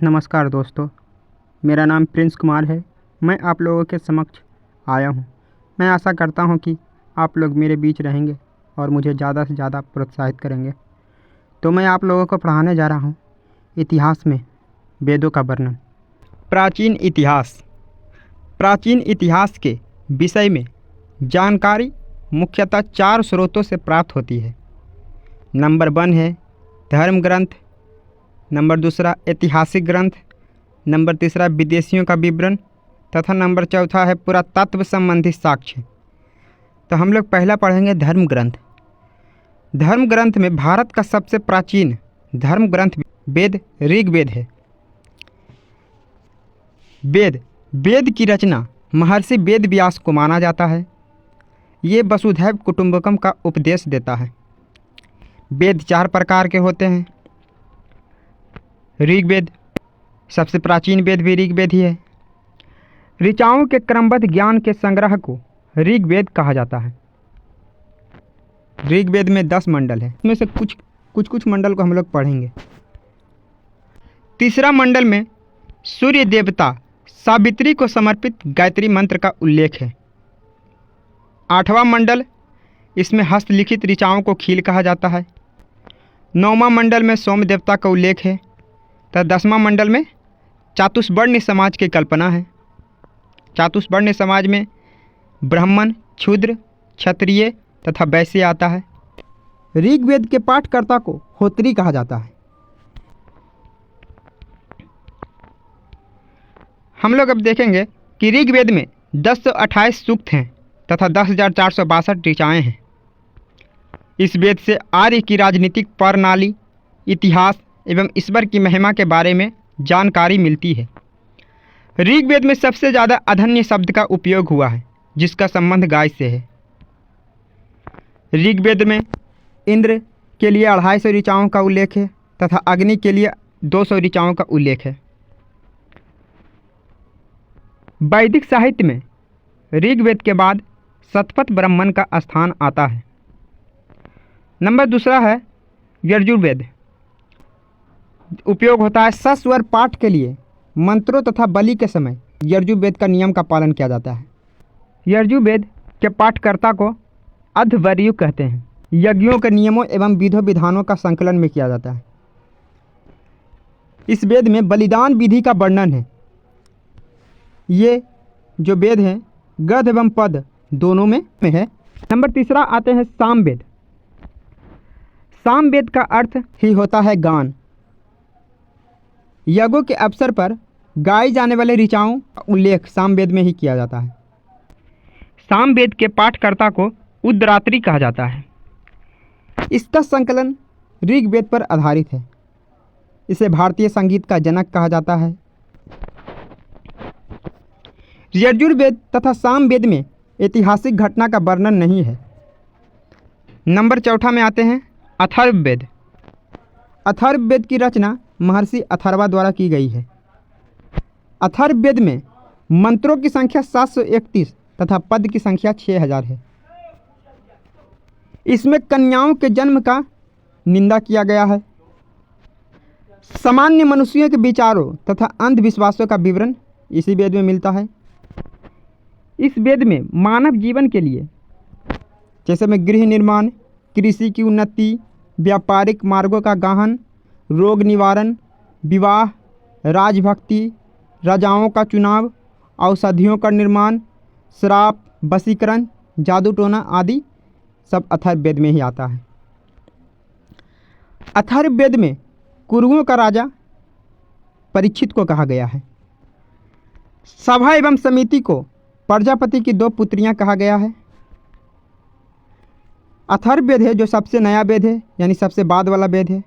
नमस्कार दोस्तों, मेरा नाम प्रिंस कुमार है। मैं आप लोगों के समक्ष आया हूं। मैं आशा करता हूं कि आप लोग मेरे बीच रहेंगे और मुझे ज़्यादा से ज़्यादा प्रोत्साहित करेंगे। तो मैं आप लोगों को पढ़ाने जा रहा हूं इतिहास में वेदों का वर्णन। प्राचीन इतिहास। प्राचीन इतिहास के विषय में जानकारी मुख्यतः 4 स्रोतों से प्राप्त होती है। नंबर 1 है धर्म ग्रंथ, नंबर 2 ऐतिहासिक ग्रंथ, नंबर 3 विदेशियों का विवरण तथा नंबर 4 है पुरातत्व संबंधी साक्ष्य। तो हम लोग पहला पढ़ेंगे धर्म ग्रंथ। धर्म ग्रंथ में भारत का सबसे प्राचीन धर्म ग्रंथ वेद ऋग्वेद है। वेद की रचना महर्षि वेद व्यास को माना जाता है। ये वसुधैव कुटुंबकम का उपदेश देता है। वेद 4 प्रकार के होते हैं। ऋग्वेद, सबसे प्राचीन वेद भी ऋग्वेद ही है। ऋचाओं के क्रमबद्ध ज्ञान के संग्रह को ऋग्वेद कहा जाता है। ऋग्वेद में 10 मंडल है। इसमें से कुछ मंडल को हम लोग पढ़ेंगे। तीसरा मंडल में सूर्य देवता सावित्री को समर्पित गायत्री मंत्र का उल्लेख है। 8वां मंडल, इसमें हस्तलिखित ऋचाओं को खील कहा जाता है। 9वां मंडल में सोम देवता का उल्लेख है। तथा 10वां मंडल में चातुष्वर्ण समाज की कल्पना है। चातुष्वर्ण समाज में ब्राह्मण, शूद्र, क्षत्रिय तथा वैश्य आता है। ऋग्वेद के पाठकर्ता को होत्री कहा जाता है। हम लोग अब देखेंगे कि ऋग्वेद में 1028 सूक्त हैं तथा 10,462 ऋचाएँ हैं। इस वेद से आर्य की राजनीतिक प्रणाली, इतिहास एवं ईश्वर की महिमा के बारे में जानकारी मिलती है। ऋग्वेद में सबसे ज़्यादा अधन्य शब्द का उपयोग हुआ है, जिसका संबंध गाय से है। ऋग्वेद में इंद्र के लिए 250 ऋचाओं का उल्लेख है तथा अग्नि के लिए 200 ऋचाओं का उल्लेख है। वैदिक साहित्य में ऋग्वेद के बाद शतपथ ब्राह्मण का स्थान आता है। नंबर 2 है यजुर्वेद। उपयोग होता है सस्वर पाठ के लिए। मंत्रों तथा बलि के समय यजुर्वेद का नियम का पालन किया जाता है। यजुर्वेद के पाठकर्ता को अध्वर्यु कहते हैं। यज्ञों के नियमों एवं विधि विधानों का संकलन में किया जाता है। इस वेद में बलिदान विधि का वर्णन है। ये जो वेद हैं गद्य एवं पद दोनों में है। नंबर 3 आते हैं सामवेद। सामवेद का अर्थ ही होता है गान। यज्ञों के अवसर पर गाए जाने वाले ऋचाओं का उल्लेख सामवेद में ही किया जाता है। सामवेद के पाठकर्ता को उद्रात्री कहा जाता है। इसका संकलन ऋग्वेद पर आधारित है। इसे भारतीय संगीत का जनक कहा जाता है। यजुर्वेद तथा सामवेद में ऐतिहासिक घटना का वर्णन नहीं है। नंबर 4 में आते हैं अथर्ववेद। अथर्ववेद की रचना महर्षि अथर्वा द्वारा की गई है। अथर्ववेद में मंत्रों की संख्या 731 तथा पद की संख्या 6000 है। इसमें कन्याओं के जन्म का निंदा किया गया है। सामान्य मनुष्यों के विचारों तथा अंधविश्वासों का विवरण इसी वेद में मिलता है। इस वेद में मानव जीवन के लिए जैसे में गृह निर्माण, कृषि की उन्नति, व्यापारिक मार्गों का गहन, रोग निवारण, विवाह, राजभक्ति, राजाओं का चुनाव, औषधियों का निर्माण, श्राप, वशीकरण, जादू टोना आदि सब अथर्ववेद में ही आता है। अथर्ववेद में कुरुओं का राजा परीक्षित को कहा गया है। सभा एवं समिति को प्रजापति की 2 पुत्रियां कहा गया है। अथर्ववेद है जो सबसे नया वेद है, यानी सबसे बाद वाला वेद है।